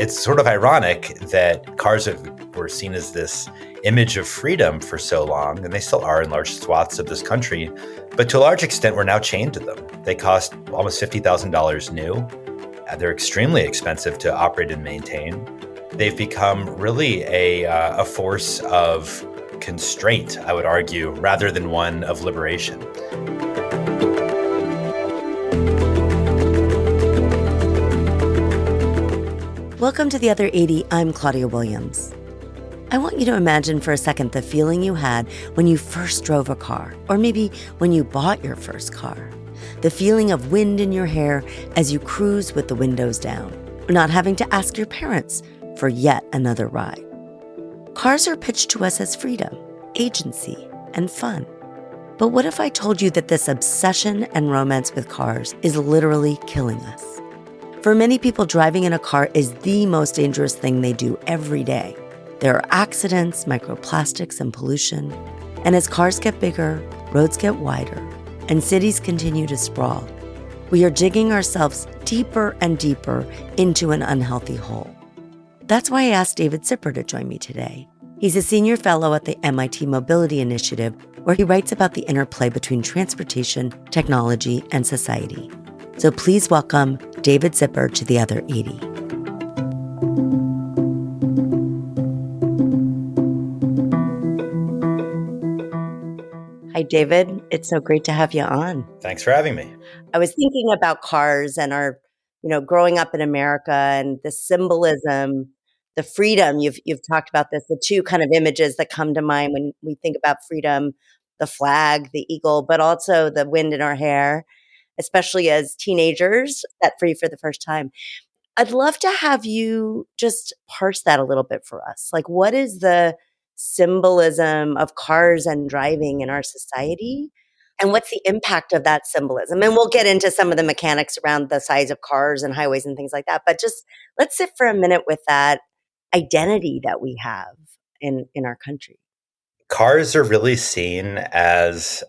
It's sort of ironic that were seen as this image of freedom for so long, and they still are in large swaths of this country. But to a large extent, we're now chained to them. They cost almost $50,000 new. They're extremely expensive to operate and maintain. They've become really a force of constraint, I would argue, rather than one of liberation. Welcome to The Other 80. I'm Claudia Williams. I want you to imagine for a second the feeling you had when you first drove a car, or maybe when you bought your first car. The feeling of wind in your hair as you cruise with the windows down, not having to ask your parents for yet another ride. Cars are pitched to us as freedom, agency, and fun. But what if I told you that this obsession and romance with cars is literally killing us? For many people, driving in a car is the most dangerous thing they do every day. There are accidents, microplastics, and pollution. And as cars get bigger, roads get wider, and cities continue to sprawl, we are digging ourselves deeper and deeper into an unhealthy hole. That's why I asked David Zipper to join me today. He's a senior fellow at the MIT Mobility Initiative, where he writes about the interplay between transportation, technology, and society. So please welcome David Zipper to The Other 80. Hi, David. It's so great to have you on. Thanks for having me. I was thinking about cars and our, growing up in America and the symbolism, the freedom. You've talked about this, the two kind of images that come to mind when we think about freedom, the flag, the eagle, but also the wind in our hair, especially as teenagers set free for the first time. I'd love to have you just parse that a little bit for us. Like, what is the symbolism of cars and driving in our society? And what's the impact of that symbolism? And we'll get into some of the mechanics around the size of cars and highways and things like that. But just let's sit for a minute with that identity that we have in our country. Cars are really seen as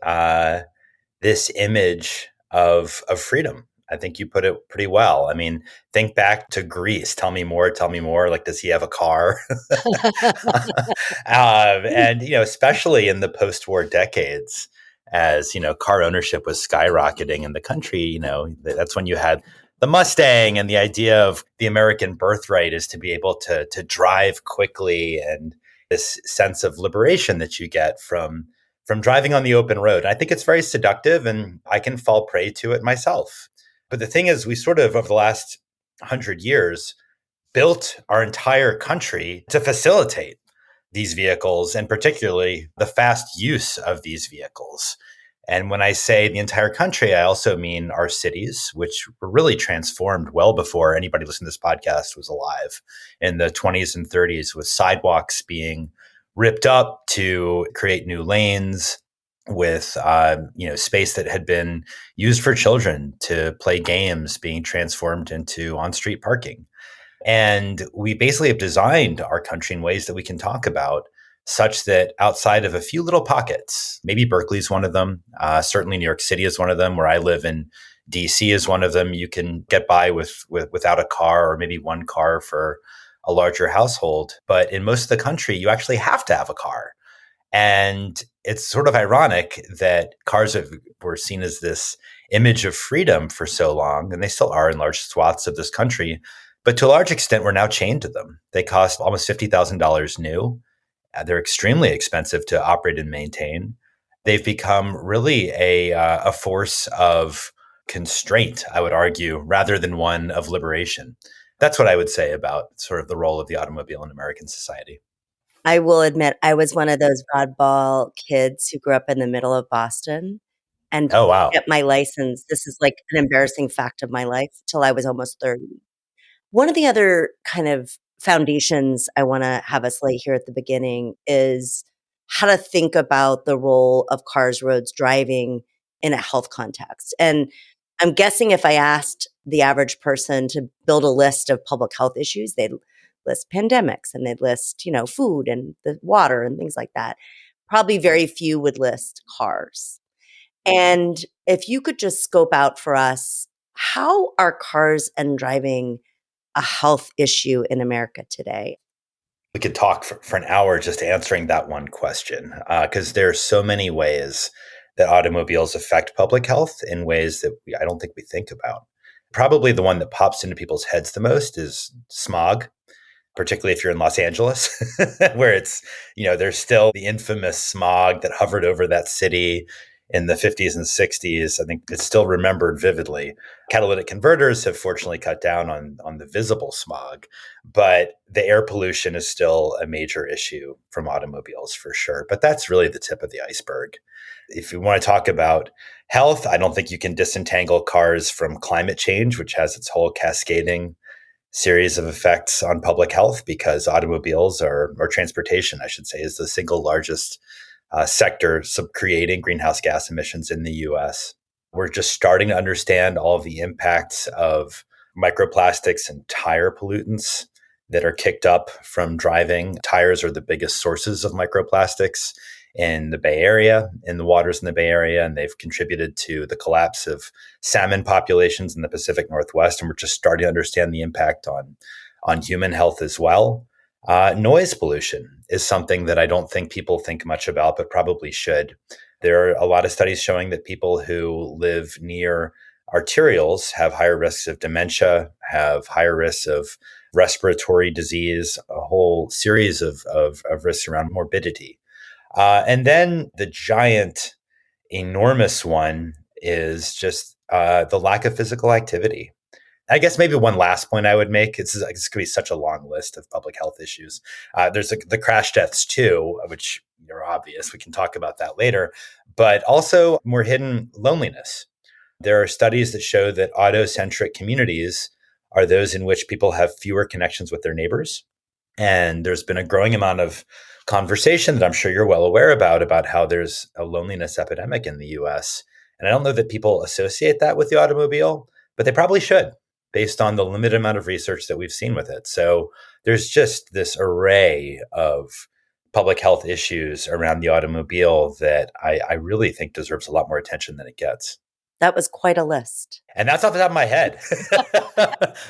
this image of freedom. I think you put it pretty well. I mean, think back to Greece. Tell me more. Tell me more. Like, does he have a car? And, especially in the post-war decades, as, car ownership was skyrocketing in the country, that's when you had the Mustang, and the idea of the American birthright is to be able to drive quickly, and this sense of liberation that you get from driving on the open road. I think it's very seductive, and I can fall prey to it myself. But the thing is, we sort of, over the last 100 years, built our entire country to facilitate these vehicles, and particularly the fast use of these vehicles. And when I say the entire country, I also mean our cities, which were really transformed well before anybody listening to this podcast was alive, in the 20s and 30s, with sidewalks being ripped up to create new lanes, with space that had been used for children to play games being transformed into on-street parking. And we basically have designed our country in ways that we can talk about, such that outside of a few little pockets, maybe Berkeley's one of them, certainly New York City is one of them, where I live in DC is one of them, you can get by without a car, or maybe one car for a larger household. But in most of the country, you actually have to have a car. And it's sort of ironic that cars were seen as this image of freedom for so long, and they still are in large swaths of this country. But to a large extent, we're now chained to them. They cost almost $50,000 new. They're extremely expensive to operate and maintain. They've become really a force of constraint, I would argue, rather than one of liberation. That's what I would say about sort of the role of the automobile in American society. I will admit, I was one of those oddball kids who grew up in the middle of Boston and Oh, wow. get my license. This is like an embarrassing fact of my life till I was almost 30. One of the other kind of foundations I want to have us lay here at the beginning is how to think about the role of cars, roads, driving in a health context. And I'm guessing if I asked the average person to build a list of public health issues, they'd list pandemics, and they'd list, food and the water and things like that. Probably very few would list cars. And if you could just scope out for us, how are cars and driving a health issue in America today? We could talk for an hour just answering that one question, because there are so many ways that automobiles affect public health in ways that I don't think we think about. Probably the one that pops into people's heads the most is smog, particularly if you're in Los Angeles, where there's still the infamous smog that hovered over that city in the 50s and 60s. I think it's still remembered vividly. Catalytic converters have fortunately cut down on the visible smog, but the air pollution is still a major issue from automobiles for sure. But that's really the tip of the iceberg. If you want to talk about health, I don't think you can disentangle cars from climate change, which has its whole cascading series of effects on public health, because automobiles or transportation, I should say, is the single largest sector creating greenhouse gas emissions in the US. We're just starting to understand all of the impacts of microplastics and tire pollutants that are kicked up from driving. Tires are the biggest sources of microplastics in the Bay Area, in the waters in the Bay Area, and they've contributed to the collapse of salmon populations in the Pacific Northwest. And we're just starting to understand the impact on human health as well. Noise pollution is something that I don't think people think much about, but probably should. There are a lot of studies showing that people who live near arterials have higher risks of dementia, have higher risks of respiratory disease, a whole series of risks around morbidity. And then the giant, enormous one is just the lack of physical activity. I guess maybe one last point I would make, it's going to be such a long list of public health issues. There's the crash deaths too, which are obvious. We can talk about that later, but also more hidden loneliness. There are studies that show that auto-centric communities are those in which people have fewer connections with their neighbors. And there's been a growing amount of conversation that I'm sure you're well aware about how there's a loneliness epidemic in the US. And I don't know that people associate that with the automobile, but they probably should, based on the limited amount of research that we've seen with it. So there's just this array of public health issues around the automobile that I really think deserves a lot more attention than it gets. That was quite a list. And that's off the top of my head.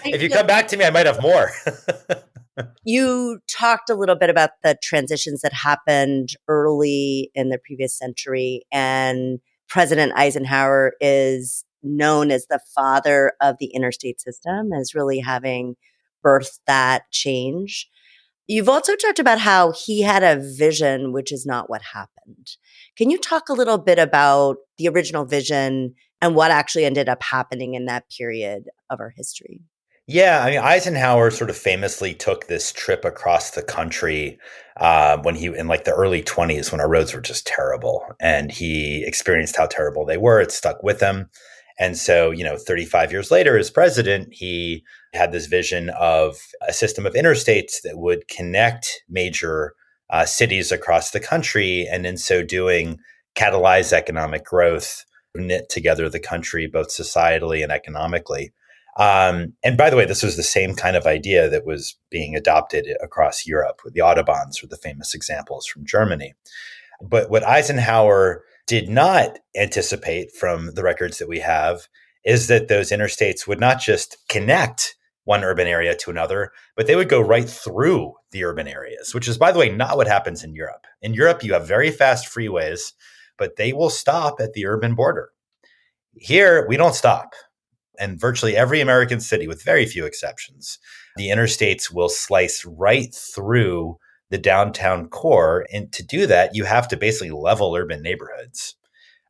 If you come back to me, I might have more. You talked a little bit about the transitions that happened early in the previous century, and President Eisenhower is known as the father of the interstate system, as really having birthed that change. You've also talked about how he had a vision, which is not what happened. Can you talk a little bit about the original vision and what actually ended up happening in that period of our history? Yeah, I mean, Eisenhower sort of famously took this trip across the country when he in like the early 20s, when our roads were just terrible, and he experienced how terrible they were. It stuck with him. And so, 35 years later, as president, he had this vision of a system of interstates that would connect major cities across the country, and in so doing, catalyze economic growth, knit together the country both societally and economically. And by the way, this was the same kind of idea that was being adopted across Europe. The Autobahns are the famous examples from Germany. But what Eisenhower did not anticipate from the records that we have is that those interstates would not just connect one urban area to another, but they would go right through the urban areas, which is, by the way, not what happens in Europe. In Europe, you have very fast freeways, but they will stop at the urban border. Here, we don't stop. And virtually every American city, with very few exceptions, the interstates will slice right through the downtown core. And to do that, you have to basically level urban neighborhoods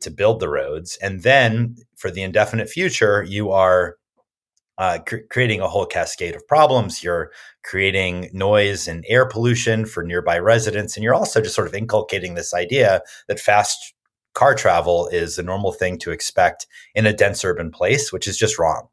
to build the roads. And then for the indefinite future, you are creating a whole cascade of problems. You're creating noise and air pollution for nearby residents. And you're also just sort of inculcating this idea that fast car travel is the normal thing to expect in a dense urban place, which is just wrong.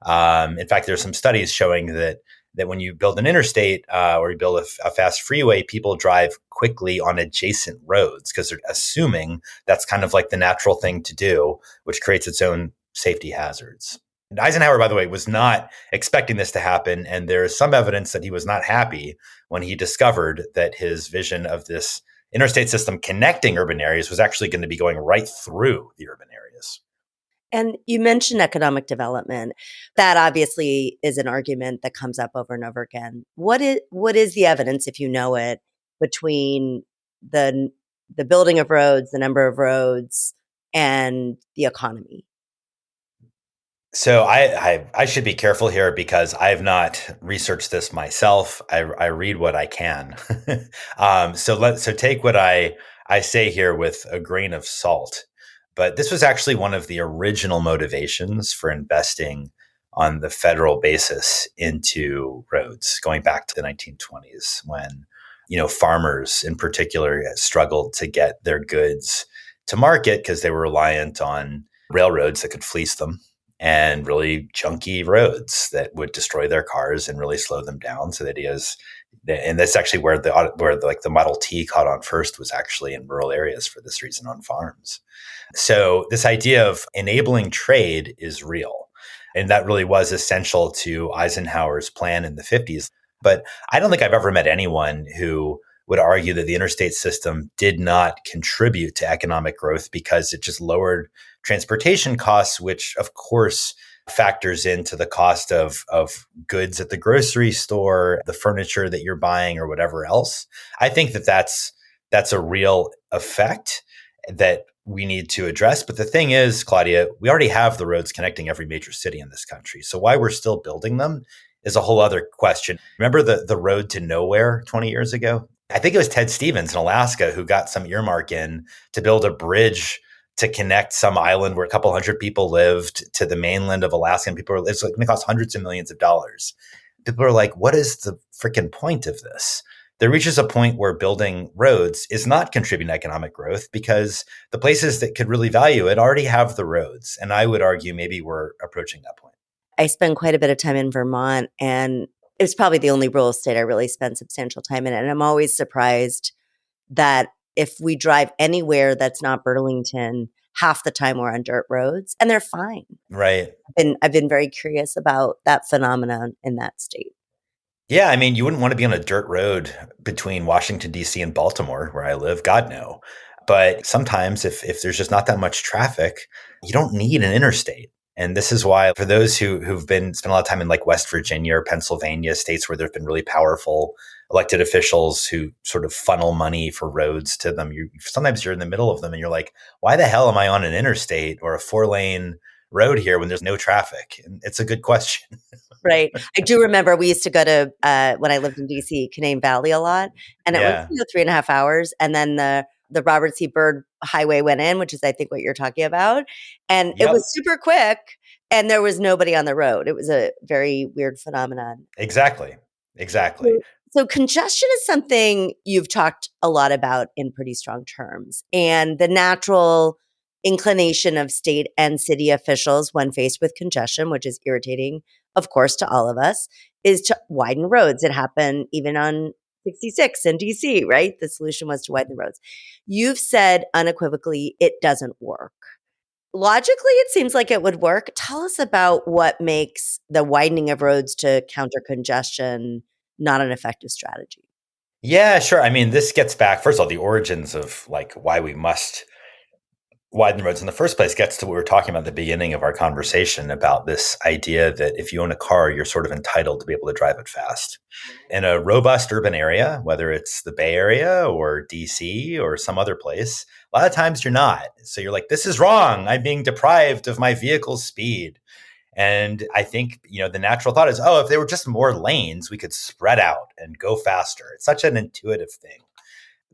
In fact, there's some studies showing that when you build an interstate or you build a fast freeway, people drive quickly on adjacent roads because they're assuming that's kind of like the natural thing to do, which creates its own safety hazards. And Eisenhower, by the way, was not expecting this to happen. And there is some evidence that he was not happy when he discovered that his vision of this interstate system connecting urban areas was actually going to be going right through the urban areas. And you mentioned economic development. That obviously is an argument that comes up over and over again. What is the evidence, if you know it, between the the building of roads, the number of roads, and the economy? So I should be careful here because I've not researched this myself. I read what I can. So take what I say here with a grain of salt. But this was actually one of the original motivations for investing on the federal basis into roads, going back to the 1920s when farmers in particular struggled to get their goods to market because they were reliant on railroads that could fleece them and really junky roads that would destroy their cars and really slow them down. So the idea is, and that's actually where the Model T caught on first was actually in rural areas for this reason on farms. So this idea of enabling trade is real. And that really was essential to Eisenhower's plan in the 50s. But I don't think I've ever met anyone who would argue that the interstate system did not contribute to economic growth because it just lowered transportation costs, which of course factors into the cost of goods at the grocery store, the furniture that you're buying, or whatever else. I think that that's a real effect that we need to address. But the thing is, Claudia, we already have the roads connecting every major city in this country. So why we're still building them is a whole other question. Remember the road to nowhere 20 years ago? I think it was Ted Stevens in Alaska who got some earmark in to build a bridge to connect some island where a couple hundred people lived to the mainland of Alaska. And it's like going to cost hundreds of millions of dollars. People are like, what is the freaking point of this? There reaches a point where building roads is not contributing to economic growth because the places that could really value it already have the roads. And I would argue maybe we're approaching that point. I spend quite a bit of time in Vermont, and it's probably the only rural state I really spend substantial time in. And I'm always surprised that if we drive anywhere that's not Burlington, half the time we're on dirt roads and they're fine. Right. I've been very curious about that phenomenon in that state. Yeah, I mean, you wouldn't want to be on a dirt road between Washington, D.C. and Baltimore, where I live. God, no. But sometimes if there's just not that much traffic, you don't need an interstate. And this is why, for those who've spent a lot of time in like West Virginia or Pennsylvania, states where there have been really powerful elected officials who sort of funnel money for roads to them, sometimes you're in the middle of them and you're like, why the hell am I on an interstate or a 4-lane road here when there's no traffic? And it's a good question. Right. I do remember we used to go to, when I lived in DC, Canaan Valley a lot, and it was Yeah. 3.5 hours. And then the Robert C. Byrd Highway went in, which is, I think, what you're talking about. And it Yep. was super quick, and there was nobody on the road. It was a very weird phenomenon. Exactly. Exactly. So congestion is something you've talked a lot about in pretty strong terms. And the natural inclination of state and city officials when faced with congestion, which is irritating, of course, to all of us, is to widen roads. It happened even on 66 in DC, right? The solution was to widen the roads. You've said unequivocally it doesn't work. Logically, it seems like it would work. Tell us about what makes the widening of roads to counter congestion not an effective strategy. Yeah, sure. I mean, this gets back, first of all, the origins of like why we must widen roads in the first place gets to what we were talking about at the beginning of our conversation about this idea that if you own a car, you're sort of entitled to be able to drive it fast. In a robust urban area, whether it's the Bay Area or DC or some other place, a lot of times you're not. So you're like, this is wrong. I'm being deprived of my vehicle's speed. And I think, the natural thought is, oh, if there were just more lanes, we could spread out and go faster. It's such an intuitive thing.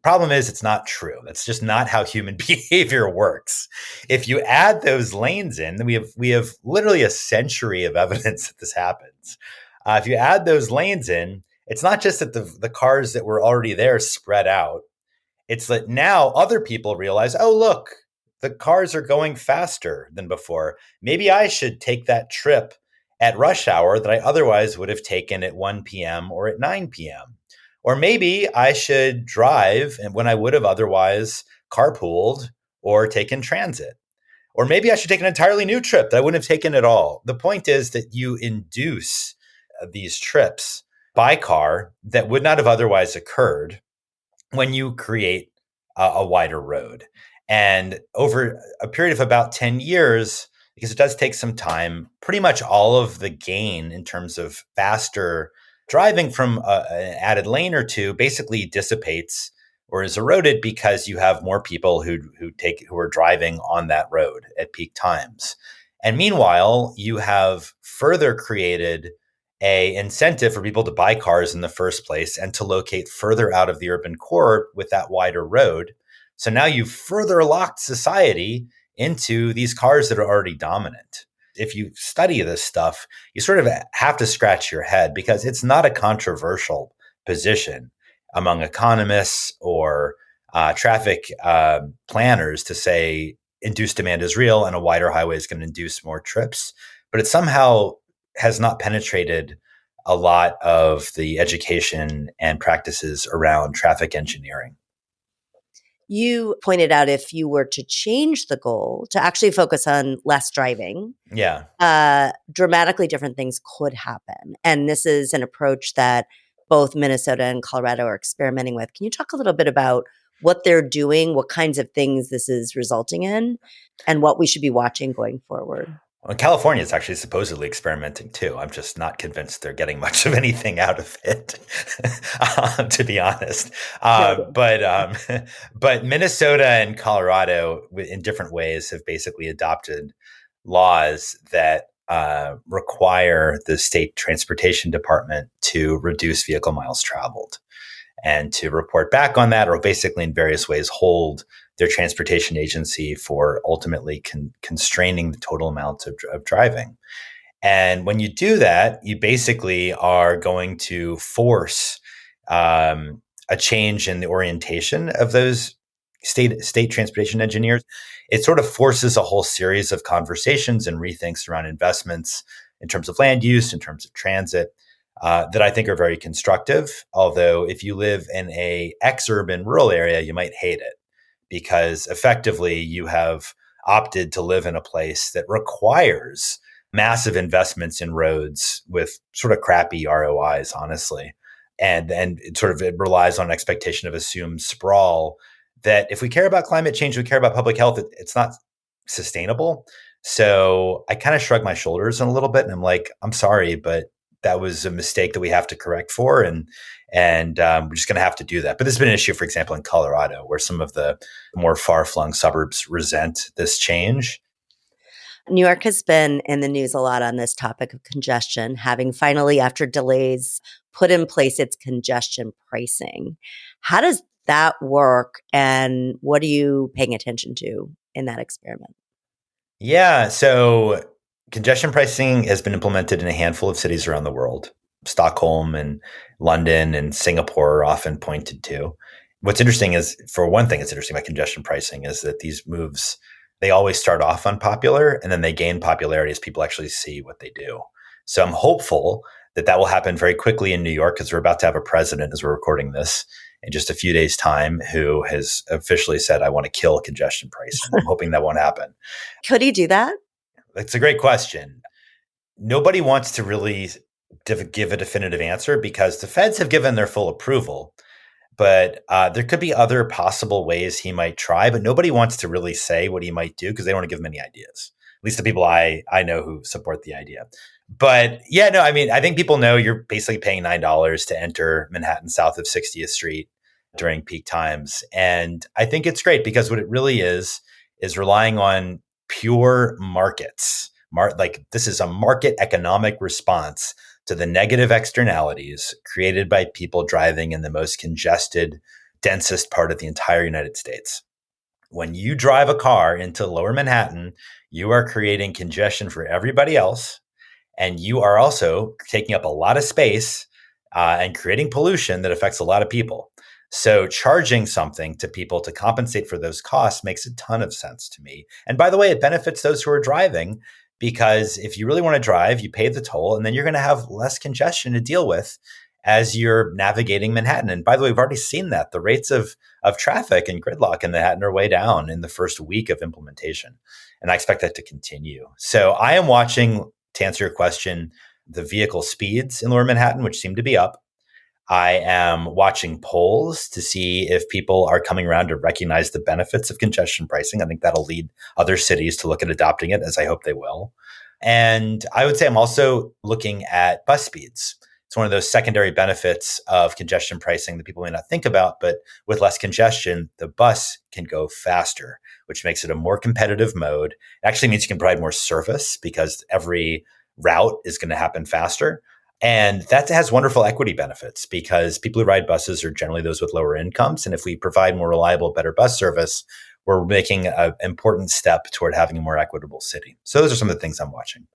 Problem is, it's not true. That's just not how human behavior works. If you add those lanes in, then we have literally a century of evidence that this happens. If you add those lanes in, it's not just that the cars that were already there spread out. It's that now other people realize, oh, look, the cars are going faster than before. Maybe I should take that trip at rush hour that I otherwise would have taken at 1 p.m. or at 9 p.m. Or maybe I should drive and when I would have otherwise carpooled or taken transit. Or maybe I should take an entirely new trip that I wouldn't have taken at all. The point is that you induce these trips by car that would not have otherwise occurred when you create a wider road. And over a period of about 10 years, because it does take some time. Pretty much all of the gain in terms of faster driving from an added lane or two basically dissipates or is eroded because you have more people who are driving on that road at peak times. And meanwhile, you have further created a incentive for people to buy cars in the first place and to locate further out of the urban core with that wider road. So now you've further locked society into these cars that are already dominant. If you study this stuff, you sort of have to scratch your head because it's not a controversial position among economists or traffic planners to say induced demand is real and a wider highway is going to induce more trips. But it somehow has not penetrated a lot of the education and practices around traffic engineering. You pointed out if you were to change the goal to actually focus on less driving, Yeah. dramatically different things could happen. And this is an approach that both Minnesota and Colorado are experimenting with. Can you talk a little bit about what they're doing, what kinds of things this is resulting in, and what we should be watching going forward? Well, California is actually supposedly experimenting too. I'm just not convinced they're getting much of anything out of it, to be honest. But Minnesota and Colorado, in different ways, have basically adopted laws that require the state transportation department to reduce vehicle miles traveled and to report back on that, or basically in various ways hold their transportation agency for ultimately constraining the total amount of driving. And when you do that, you basically are going to force a change in the orientation of those state transportation engineers. It sort of forces a whole series of conversations and rethinks around investments in terms of land use, in terms of transit, that I think are very constructive. Although if you live in a ex-urban rural area, you might hate it because effectively you have opted to live in a place that requires massive investments in roads with sort of crappy ROIs, honestly. And it relies on an expectation of assumed sprawl that if we care about climate change, we care about public health, it's not sustainable. So I kind of shrug my shoulders a little bit and I'm like, I'm sorry, but that was a mistake that we have to correct for. And we're just going to have to do that. But this has been an issue, for example, in Colorado, where some of the more far-flung suburbs resent this change. New York has been in the news a lot on this topic of congestion, having finally, after delays, put in place its congestion pricing. How does that work, and what are you paying attention to in that experiment? Yeah, so congestion pricing has been implemented in a handful of cities around the world. Stockholm and London and Singapore are often pointed to. What's interesting is, for one thing, it's interesting about congestion pricing is that these moves, they always start off unpopular and then they gain popularity as people actually see what they do. So I'm hopeful that that will happen very quickly in New York because we're about to have a president as we're recording this in just a few days' time who has officially said, I want to kill congestion pricing. I'm hoping that won't happen. Could he do that? It's a great question. Nobody wants to really give a definitive answer because the feds have given their full approval. But there could be other possible ways he might try, but nobody wants to really say what he might do because they don't want to give him any ideas. At least the people I know who support the idea. But yeah, no, I mean, I think people know you're basically paying $9 to enter Manhattan south of 60th Street during peak times. And I think it's great because what it really is relying on pure markets. Like this is a market economic response to the negative externalities created by people driving in the most congested, densest part of the entire United States. When you drive a car into lower Manhattan, you are creating congestion for everybody else. And you are also taking up a lot of space and creating pollution that affects a lot of people. So charging something to people to compensate for those costs makes a ton of sense to me. And by the way, it benefits those who are driving because if you really want to drive, you pay the toll and then you're going to have less congestion to deal with as you're navigating Manhattan. And by the way, we've already seen that. The rates of traffic and gridlock in Manhattan are way down in the first week of implementation. And I expect that to continue. So I am watching, to answer your question, the vehicle speeds in lower Manhattan, which seem to be up. I am watching polls to see if people are coming around to recognize the benefits of congestion pricing. I think that'll lead other cities to look at adopting it, as I hope they will. And I would say I'm also looking at bus speeds. It's one of those secondary benefits of congestion pricing that people may not think about, but with less congestion, the bus can go faster, which makes it a more competitive mode. It actually means you can provide more service because every route is going to happen faster. And that has wonderful equity benefits because people who ride buses are generally those with lower incomes. And if we provide more reliable, better bus service, we're making an important step toward having a more equitable city. So those are some of the things I'm watching.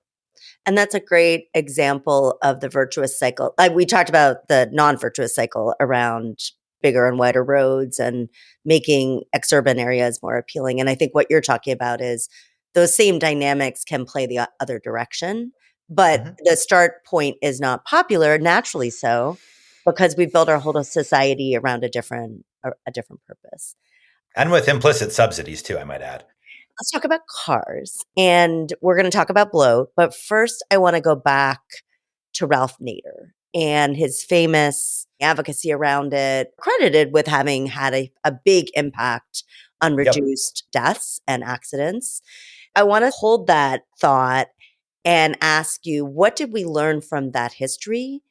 And that's a great example of the virtuous cycle. Like we talked about the non-virtuous cycle around bigger and wider roads and making exurban areas more appealing. And I think what you're talking about is those same dynamics can play the other direction, but Mhm. the start point is not popular, naturally so, because we've built our whole society around a different purpose. And with implicit subsidies too, I might add. Let's talk about cars, and we're going to talk about bloat. But first, I want to go back to Ralph Nader and his famous advocacy around it, credited with having had a big impact on Yep. reduced deaths and accidents. I want to hold that thought and ask you, what did we learn from that history?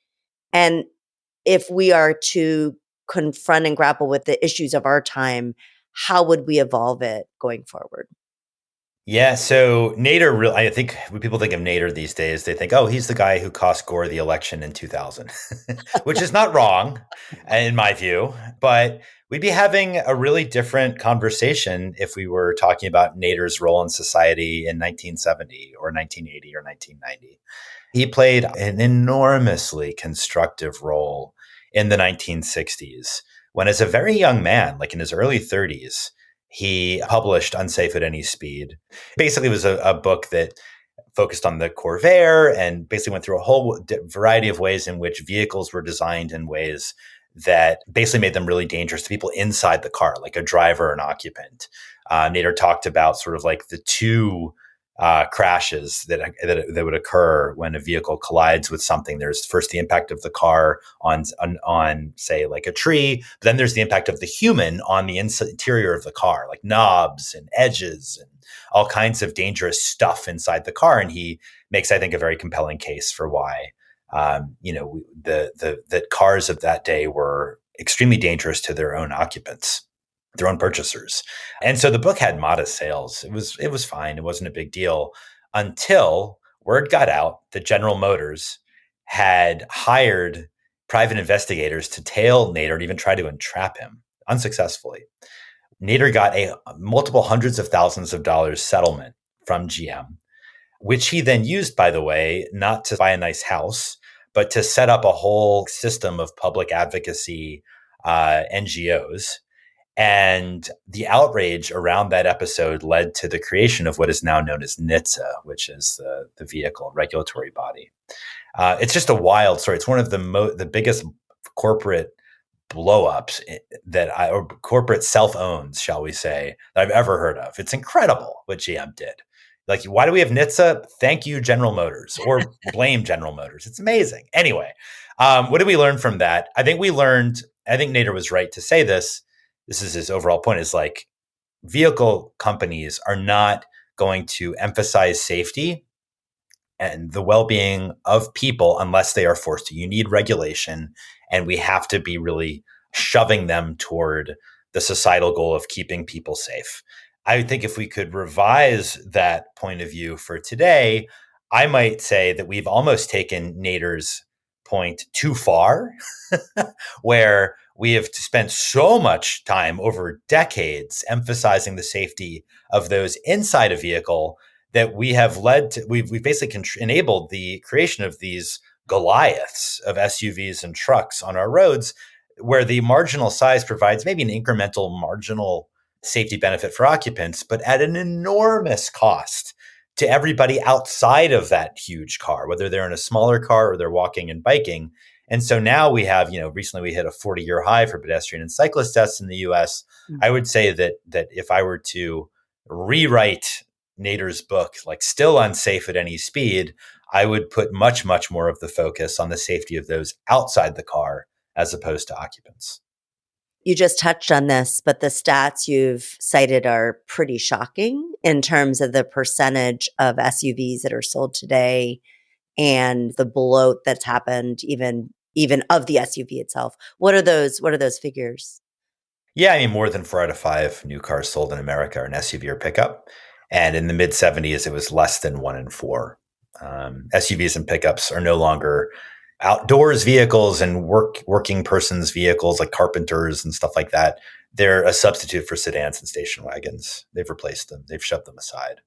And if we are to confront and grapple with the issues of our time, how would we evolve it going forward? Yeah, so Nader, I think when people think of Nader these days, they think, oh, he's the guy who cost Gore the election in 2000, which is not wrong in my view. But we'd be having a really different conversation if we were talking about Nader's role in society in 1970 or 1980 or 1990. He played an enormously constructive role in the 1960s when, as a very young man, like in his early 30s, he published Unsafe at Any Speed. Basically, it was a book that focused on the Corvair and basically went through a whole variety of ways in which vehicles were designed in ways that basically made them really dangerous to people inside the car, like a driver or an occupant. Nader talked about sort of like the two crashes that would occur when a vehicle collides with something. There's first the impact of the car on say like a tree, but then there's the impact of the human on the interior of the car, like knobs and edges and all kinds of dangerous stuff inside the car. And he makes, I think, a very compelling case for why the cars of that day were extremely dangerous to their own occupants, their own purchasers. And so the book had modest sales. It was fine. It wasn't a big deal until word got out that General Motors had hired private investigators to tail Nader and even try to entrap him unsuccessfully. Nader got a multiple hundreds of thousands of dollars settlement from GM, which he then used, by the way, not to buy a nice house, but to set up a whole system of public advocacy NGOs. And the outrage around that episode led to the creation of what is now known as NHTSA, which is the vehicle regulatory body. It's just a wild story. It's one of the biggest corporate blowups or corporate self-owns, shall we say, that I've ever heard of. It's incredible what GM did. Like, why do we have NHTSA? Thank you, General Motors, or blame General Motors. It's amazing. Anyway, what did we learn from that? I think Nader was right to say this. This is his overall point, is like vehicle companies are not going to emphasize safety and the well-being of people unless they are forced to. You need regulation, and we have to be really shoving them toward the societal goal of keeping people safe. I think if we could revise that point of view for today, I might say that we've almost taken Nader's point too far, where we have spent so much time over decades emphasizing the safety of those inside a vehicle that we've basically enabled the creation of these Goliaths of SUVs and trucks on our roads, where the marginal size provides maybe an incremental marginal safety benefit for occupants, but at an enormous cost to everybody outside of that huge car, whether they're in a smaller car or they're walking and biking. And so now we have, recently we hit a 40-year high for pedestrian and cyclist deaths in the US. Mm. I would say that if I were to rewrite Nader's book, like Still Unsafe at Any Speed, I would put much, much more of the focus on the safety of those outside the car as opposed to occupants. You just touched on this, but the stats you've cited are pretty shocking in terms of the percentage of SUVs that are sold today and the bloat that's happened even of the SUV itself. What are those figures? Yeah, I mean, more than 4 out of 5 new cars sold in America are an SUV or pickup. And in the mid 70s, it was less than 1 in 4. SUVs and pickups are no longer outdoors vehicles and working persons vehicles like carpenters and stuff like that. They're a substitute for sedans and station wagons. They've replaced them. They've shoved them aside.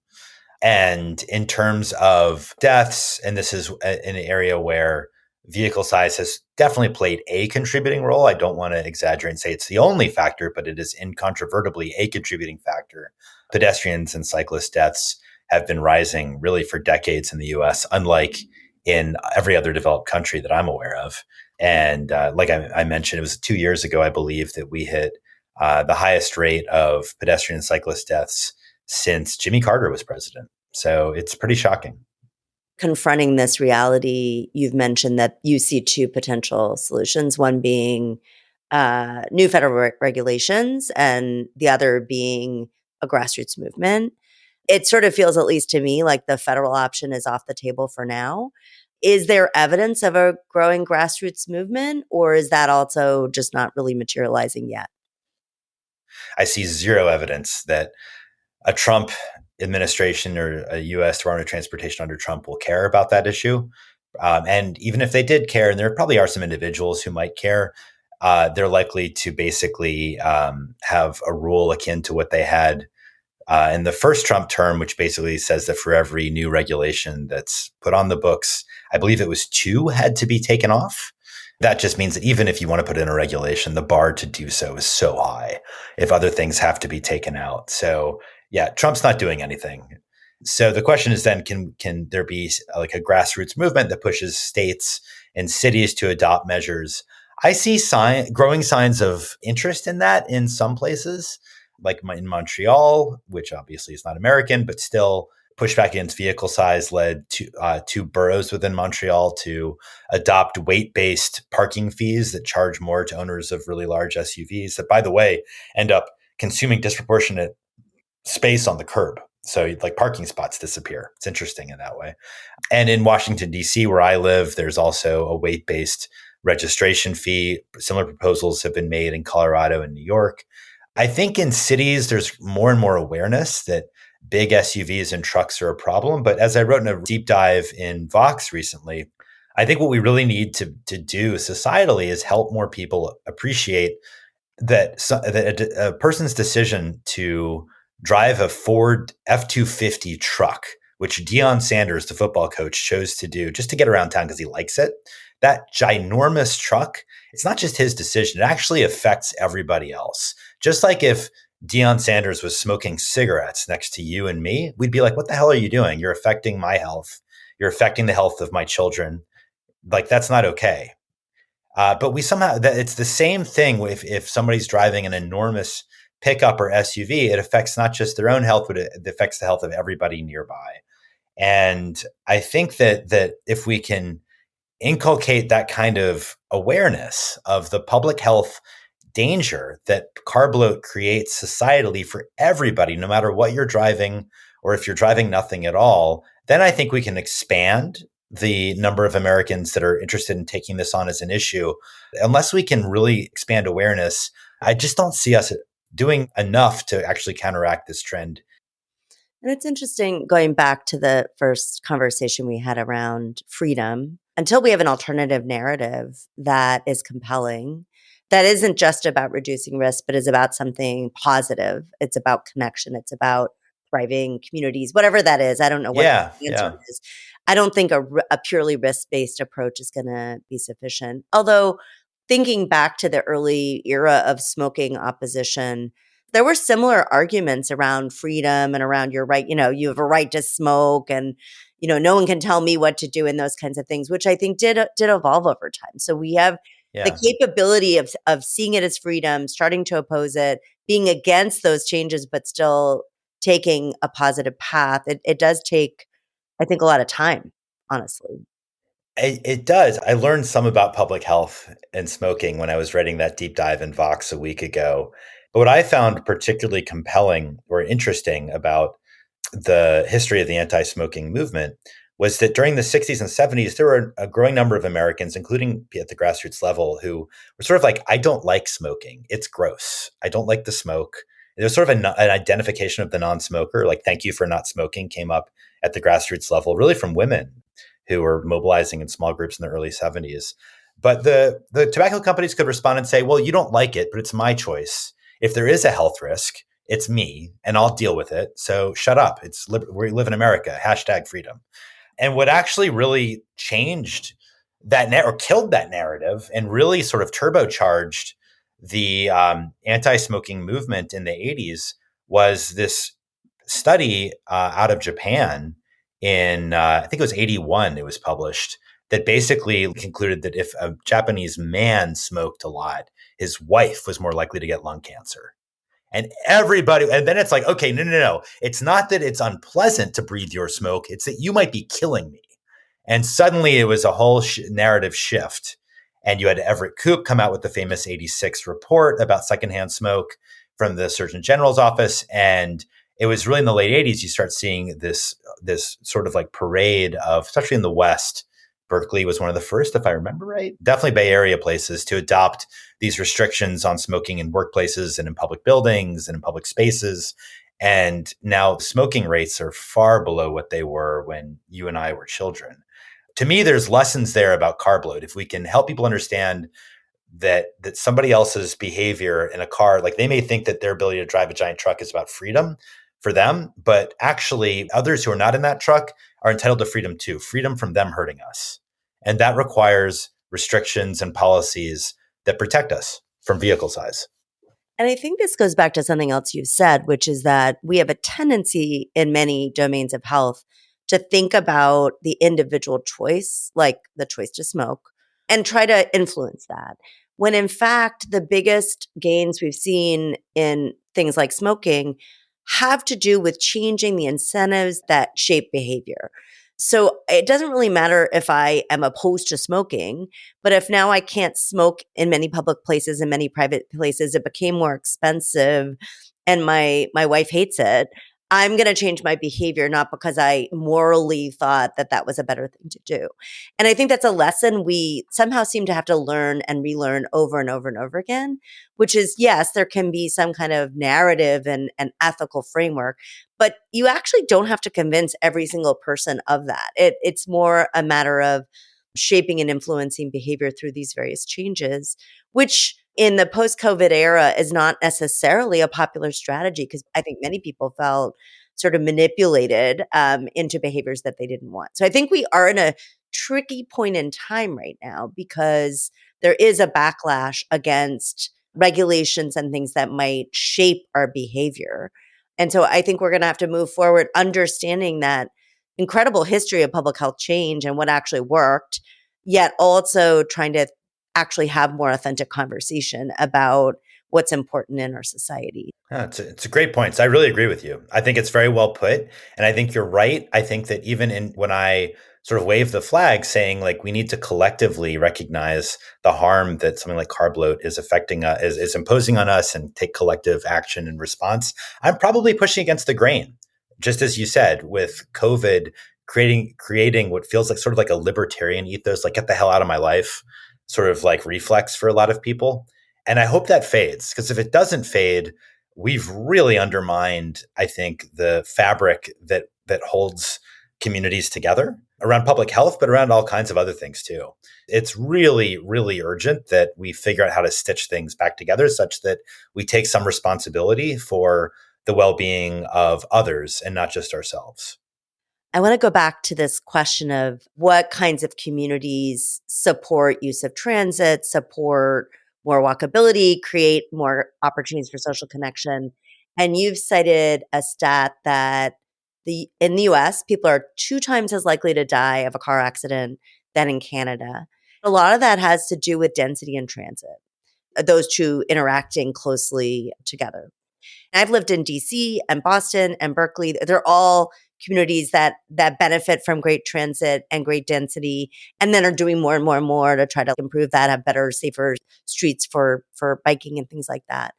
And in terms of deaths, and this is an area where vehicle size has definitely played a contributing role. I don't want to exaggerate and say it's the only factor, but it is incontrovertibly a contributing factor. Pedestrians and cyclist deaths have been rising really for decades in the US, unlike in every other developed country that I'm aware of. And like I mentioned, it was 2 years ago, I believe, that we hit the highest rate of pedestrian and cyclist deaths since Jimmy Carter was president. So it's pretty shocking. Confronting this reality, you've mentioned that you see two potential solutions, one being new federal regulations and the other being a grassroots movement. It sort of feels, at least to me, like the federal option is off the table for now. Is there evidence of a growing grassroots movement, or is that also just not really materializing yet? I see zero evidence that a Trump administration or a U.S. Department of Transportation under Trump will care about that issue. And even if they did care, and there probably are some individuals who might care, they're likely to basically have a rule akin to what they had in the first Trump term, which basically says that for every new regulation that's put on the books, I believe it was 2 had to be taken off. That just means that even if you want to put in a regulation, the bar to do so is so high if other things have to be taken out. So yeah, Trump's not doing anything. So the question is then, can there be like a grassroots movement that pushes states and cities to adopt measures? I see growing signs of interest in that in some places, like in Montreal, which obviously is not American, but still pushback against vehicle size led to 2 boroughs within Montreal to adopt weight-based parking fees that charge more to owners of really large SUVs that, by the way, end up consuming disproportionate space on the curb. So like parking spots disappear. It's interesting in that way. And in Washington, D.C., where I live, there's also a weight-based registration fee. Similar proposals have been made in Colorado and New York. I think in cities, there's more and more awareness that big SUVs and trucks are a problem. But as I wrote in a deep dive in Vox recently, I think what we really need to do societally is help more people appreciate that, that a person's decision to drive a Ford F-250 truck, which Deion Sanders, the football coach, chose to do just to get around town because he likes it. That ginormous truck, it's not just his decision. It actually affects everybody else. Just like if Deion Sanders was smoking cigarettes next to you and me, we'd be like, what the hell are you doing? You're affecting my health. You're affecting the health of my children. Like, that's not okay. But we somehow, that it's the same thing if somebody's driving an enormous pickup or SUV, it affects not just their own health, but it affects the health of everybody nearby. And I think that if we can inculcate that kind of awareness of the public health danger that car bloat creates societally for everybody, no matter what you're driving or if you're driving nothing at all, then I think we can expand the number of Americans that are interested in taking this on as an issue. Unless we can really expand awareness, I just don't see us doing enough to actually counteract this trend. And it's interesting going back to the first conversation we had around freedom. Until we have an alternative narrative that is compelling, that isn't just about reducing risk, but is about something positive. It's about connection. It's about thriving communities, whatever that is. I don't know what Yeah, the answer yeah. is. I don't think a purely risk-based approach is going to be sufficient. Although thinking back to the early era of smoking opposition, there were similar arguments around freedom and around your right, you have a right to smoke and, no one can tell me what to do and those kinds of things, which I think did evolve over time. So we have the Yeah. capability of seeing it as freedom, starting to oppose it, being against those changes, but still taking a positive path. It does take, I think, a lot of time, honestly. It does. I learned some about public health and smoking when I was writing that deep dive in Vox a week ago. But what I found particularly compelling or interesting about the history of the anti-smoking movement was that during the 60s and 70s, there were a growing number of Americans, including at the grassroots level, who were sort of like, I don't like smoking. It's gross. I don't like the smoke. There's sort of an identification of the non-smoker, like thank you for not smoking, came up at the grassroots level, really from women who were mobilizing in small groups in the early 70s. But the tobacco companies could respond and say, well, you don't like it, but it's my choice. If there is a health risk, it's me and I'll deal with it. So shut up. We live in America, hashtag freedom. And what actually really changed or killed that narrative and really sort of turbocharged the anti-smoking movement in the 80s was this study out of Japan in, I think it was 81, it was published, that basically concluded that if a Japanese man smoked a lot, his wife was more likely to get lung cancer. And then it's like, okay, no. It's not that it's unpleasant to breathe your smoke. It's that you might be killing me. And suddenly it was a whole narrative shift. And you had Everett Koop come out with the famous 86 report about secondhand smoke from the Surgeon General's office. And it was really in the late 80s, you start seeing this sort of like parade of, especially in the West. Berkeley was one of the first, if I remember right, definitely Bay Area places to adopt these restrictions on smoking in workplaces and in public buildings and in public spaces. And now smoking rates are far below what they were when you and I were children. To me, there's lessons there about carb load. If we can help people understand that somebody else's behavior in a car, like they may think that their ability to drive a giant truck is about freedom for them, but actually others who are not in that truck are entitled to freedom too, freedom from them hurting us. And that requires restrictions and policies that protect us from vehicle size. And I think this goes back to something else you said, which is that we have a tendency in many domains of health to think about the individual choice, like the choice to smoke, and try to influence that. When in fact, the biggest gains we've seen in things like smoking have to do with changing the incentives that shape behavior. So it doesn't really matter if I am opposed to smoking, but if now I can't smoke in many public places and many private places, it became more expensive and my wife hates it. I'm going to change my behavior, not because I morally thought that that was a better thing to do. And I think that's a lesson we somehow seem to have to learn and relearn over and over and over again, which is, yes, there can be some kind of narrative and ethical framework, but you actually don't have to convince every single person of that. It's more a matter of shaping and influencing behavior through these various changes, which in the post-COVID era is not necessarily a popular strategy because I think many people felt sort of manipulated into behaviors that they didn't want. So I think we are in a tricky point in time right now because there is a backlash against regulations and things that might shape our behavior. And so I think we're going to have to move forward understanding that incredible history of public health change and what actually worked, yet also trying to actually have more authentic conversation about what's important in our society. Yeah, it's a great point. So I really agree with you. I think it's very well put. And I think you're right. I think that when I sort of wave the flag saying like we need to collectively recognize the harm that something like carb load is affecting us, is imposing on us and take collective action and response, I'm probably pushing against the grain. Just as you said, with COVID creating what feels like sort of like a libertarian ethos, like get the hell out of my life, sort of like reflex for a lot of people. And I hope that fades, because if it doesn't fade, we've really undermined, I think, the fabric that holds communities together around public health, but around all kinds of other things too. It's really, really urgent that we figure out how to stitch things back together such that we take some responsibility for the well-being of others and not just ourselves. I want to go back to this question of what kinds of communities support use of transit, support more walkability, create more opportunities for social connection. And you've cited a stat that in the US, people are 2 times as likely to die of a car accident than in Canada. A lot of that has to do with density in transit, those two interacting closely together. And I've lived in DC and Boston and Berkeley. They're all communities that benefit from great transit and great density, and then are doing more and more and more to try to improve that, have better, safer streets for biking and things like that.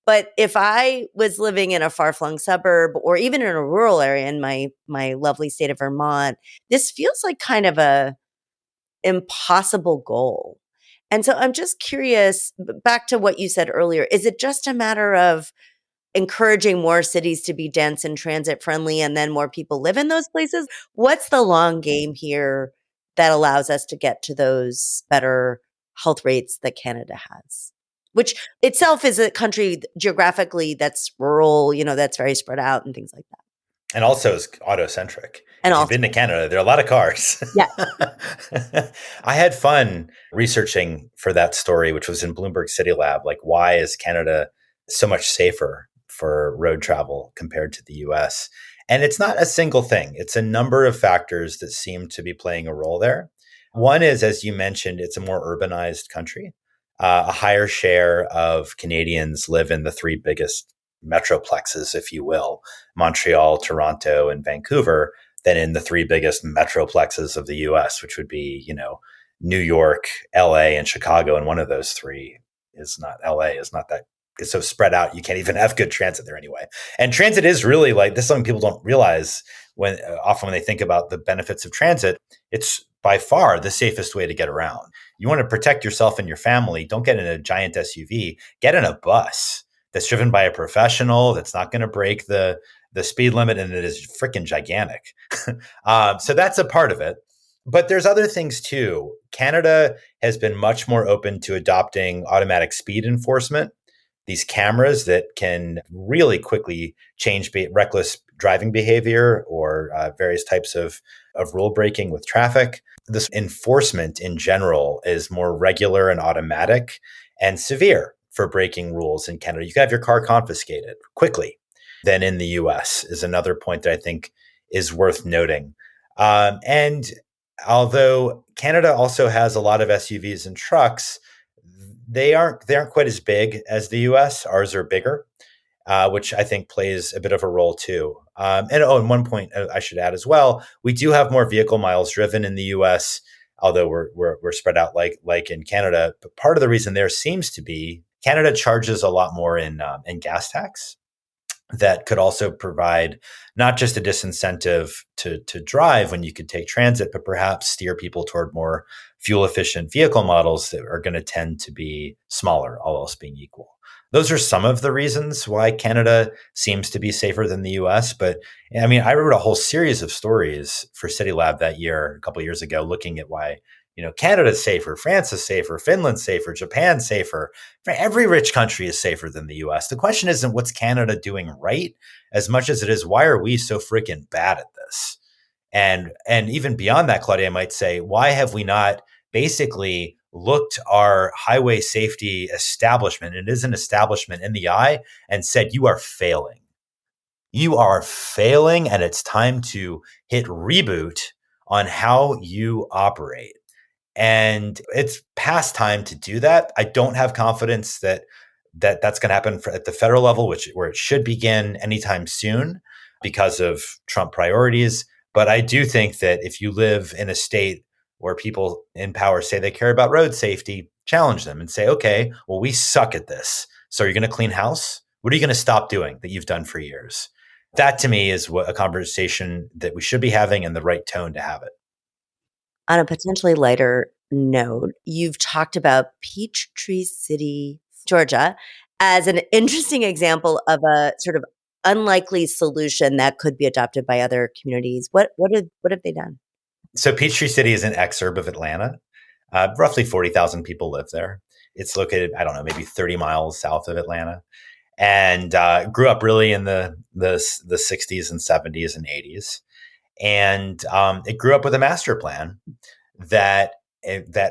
But if I was living in a far-flung suburb or even in a rural area in my lovely state of Vermont, this feels like kind of a impossible goal. And so I'm just curious, back to what you said earlier, is it just a matter of encouraging more cities to be dense and transit friendly and then more people live in those places? What's the long game here that allows us to get to those better health rates that Canada has? Which itself is a country geographically that's rural, that's very spread out and things like that. And also is autocentric. And If you've also, been to Canada, there are a lot of cars. yeah. I had fun researching for that story, which was in Bloomberg City Lab. Like, why is Canada so much safer for road travel compared to the US? And it's not a single thing. It's a number of factors that seem to be playing a role there. One is, as you mentioned, it's a more urbanized country. A higher share of Canadians live in the three biggest metroplexes, if you will, Montreal, Toronto, and Vancouver, than in the three biggest metroplexes of the US, which would be, New York, LA, and Chicago. And one of those three is not LA, is not that, it's so spread out. You can't even have good transit there anyway. And transit is really like, this is something people don't realize often when they think about the benefits of transit. It's by far the safest way to get around. You want to protect yourself and your family. Don't get in a giant SUV, get in a bus that's driven by a professional, that's not going to break the speed limit, and it is freaking gigantic. So that's a part of it. But there's other things too. Canada has been much more open to adopting automatic speed enforcement, these cameras that can really quickly change reckless driving behavior or various types of rule breaking with traffic. This enforcement in general is more regular and automatic and severe for breaking rules in Canada. You can have your car confiscated quickly than in the US is another point that I think is worth noting. And although Canada also has a lot of SUVs and trucks, they aren't quite as big as the US. Ours are bigger, which I think plays a bit of a role too. And one point I should add as well, we do have more vehicle miles driven in the US, although we're spread out like in Canada. But part of the reason there seems to be Canada charges a lot more in gas tax. That could also provide not just a disincentive to drive when you could take transit, but perhaps steer people toward more fuel efficient vehicle models that are going to tend to be smaller, all else being equal. Those are some of the reasons why Canada seems to be safer than the US. But I mean, I wrote a whole series of stories for City Lab that year, a couple of years ago, looking at why Canada's safer, France is safer, Finland's safer, Japan's safer. Every rich country is safer than the US. The question isn't what's Canada doing right as much as it is why are we so freaking bad at this? And even beyond that, Claudia, I might say, why have we not basically looked our highway safety establishment, it is an establishment, in the eye and said, you are failing. You are failing, and it's time to hit reboot on how you operate. And it's past time to do that. I don't have confidence that that's going to happen at the federal level, where it should begin anytime soon because of Trump priorities. But I do think that if you live in a state where people in power say they care about road safety, challenge them and say, okay, well, we suck at this. So you're going to clean house? What are you going to stop doing that you've done for years? That to me is a conversation that we should be having and the right tone to have it. On a potentially lighter note, you've talked about Peachtree City, Georgia, as an interesting example of a sort of unlikely solution that could be adopted by other communities. What have they done? So Peachtree City is an exurb of Atlanta. Roughly 40,000 people live there. It's located, I don't know, maybe 30 miles south of Atlanta, and grew up really in the 60s and 70s and 80s. And it grew up with a master plan that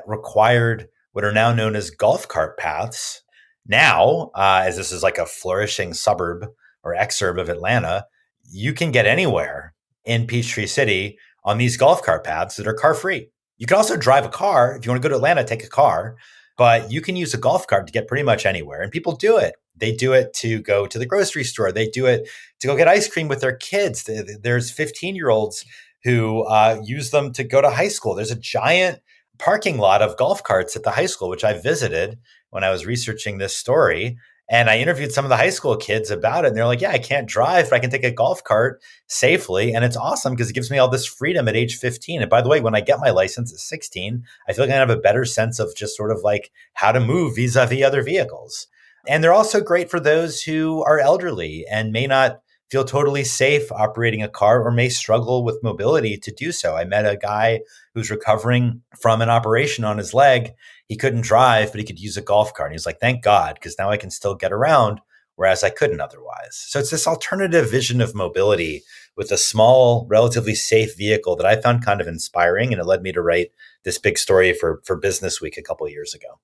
required what are now known as golf cart paths. Now, as this is like a flourishing suburb or exurb of Atlanta, you can get anywhere in Peachtree City on these golf cart paths that are car free. You can also drive a car. If you want to go to Atlanta, take a car. but you can use a golf cart to get pretty much anywhere. And people do it. They do it to go to the grocery store. They do it to go get ice cream with their kids. There's 15-year-olds who use them to go to high school. There's a giant parking lot of golf carts at the high school, which I visited when I was researching this story. And I interviewed some of the high school kids about it. And they're like, yeah, I can't drive, but I can take a golf cart safely. And it's awesome because it gives me all this freedom at age 15. And by the way, when I get my license at 16, I feel like I have a better sense of just sort of like how to move vis-a-vis other vehicles. And they're also great for those who are elderly and may not feel totally safe operating a car or may struggle with mobility to do so. I met a guy who's recovering from an operation on his leg. He couldn't drive, but he could use a golf cart. And he's like, thank God, because now I can still get around, whereas I couldn't otherwise. So it's this alternative vision of mobility with a small, relatively safe vehicle that I found kind of inspiring. And it led me to write this big story for Business Week a couple of years ago.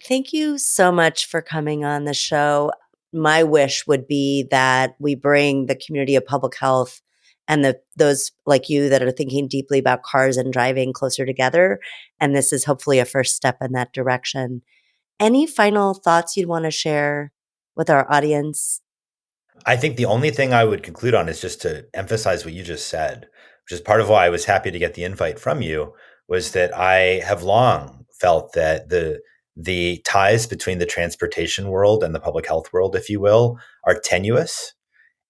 Thank you so much for coming on the show. My wish would be that we bring the community of public health and those like you that are thinking deeply about cars and driving closer together. And this is hopefully a first step in that direction. Any final thoughts you'd want to share with our audience? I think the only thing I would conclude on is just to emphasize what you just said, which is part of why I was happy to get the invite from you, was that I have long felt that the ties between the transportation world and the public health world, if you will, are tenuous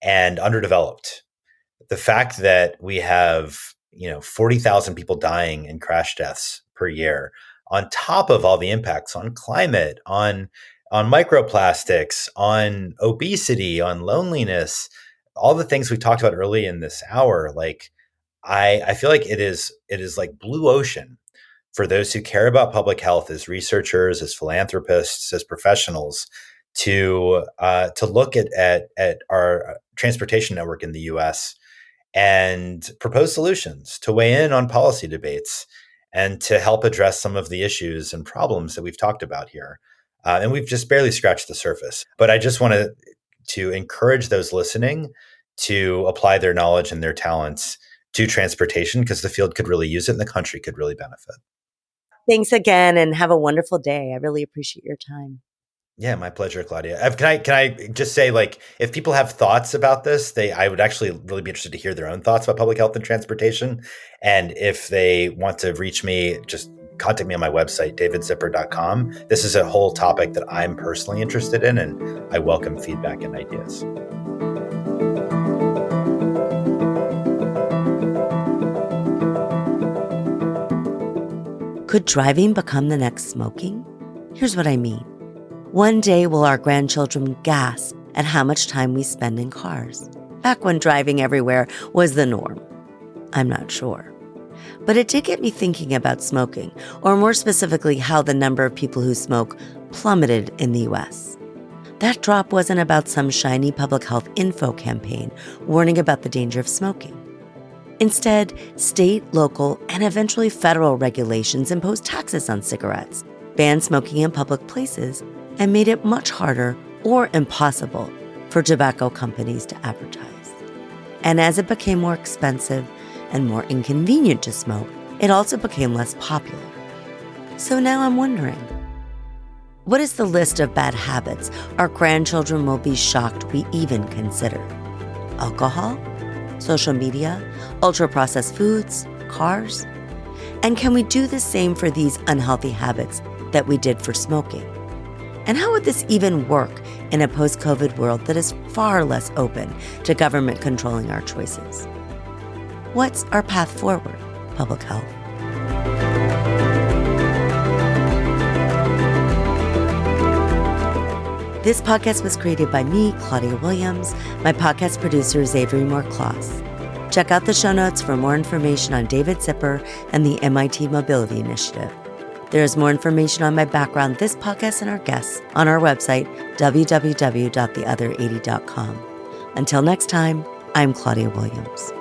and underdeveloped. The fact that we have, 40,000 people dying in crash deaths per year, on top of all the impacts on climate, on microplastics, on obesity, on loneliness, all the things we talked about early in this hour, like I feel like it is like blue ocean for those who care about public health as researchers, as philanthropists, as professionals, to look at our transportation network in the U.S. and propose solutions, to weigh in on policy debates, and to help address some of the issues and problems that we've talked about here. And we've just barely scratched the surface. But I just wanted to encourage those listening to apply their knowledge and their talents to transportation, because the field could really use it and the country could really benefit. Thanks again and have a wonderful day. I really appreciate your time. Yeah, my pleasure, Claudia. Can I just say, like, if people have thoughts about this, I would actually really be interested to hear their own thoughts about public health and transportation. And if they want to reach me, just contact me on my website, davidzipper.com. This is a whole topic that I'm personally interested in, and I welcome feedback and ideas. Could driving become the next smoking? Here's what I mean. One day will our grandchildren gasp at how much time we spend in cars, back when driving everywhere was the norm. I'm not sure. But it did get me thinking about smoking, or more specifically, how the number of people who smoke plummeted in the US. That drop wasn't about some shiny public health info campaign warning about the danger of smoking. Instead, state, local, and eventually federal regulations imposed taxes on cigarettes, banned smoking in public places, and made it much harder or impossible for tobacco companies to advertise. And as it became more expensive and more inconvenient to smoke, it also became less popular. So now I'm wondering, what is the list of bad habits our grandchildren will be shocked we even consider? Alcohol? Social media? Ultra-processed foods? Cars? And can we do the same for these unhealthy habits that we did for smoking? And how would this even work in a post-COVID world that is far less open to government controlling our choices? What's our path forward, public health? This podcast was created by me, Claudia Williams. My podcast producer is Avery Moore-Kloss. Check out the show notes for more information on David Zipper and the MIT Mobility Initiative. There is more information on my background, this podcast, and our guests on our website, www.theother80.com. Until next time, I'm Claudia Williams.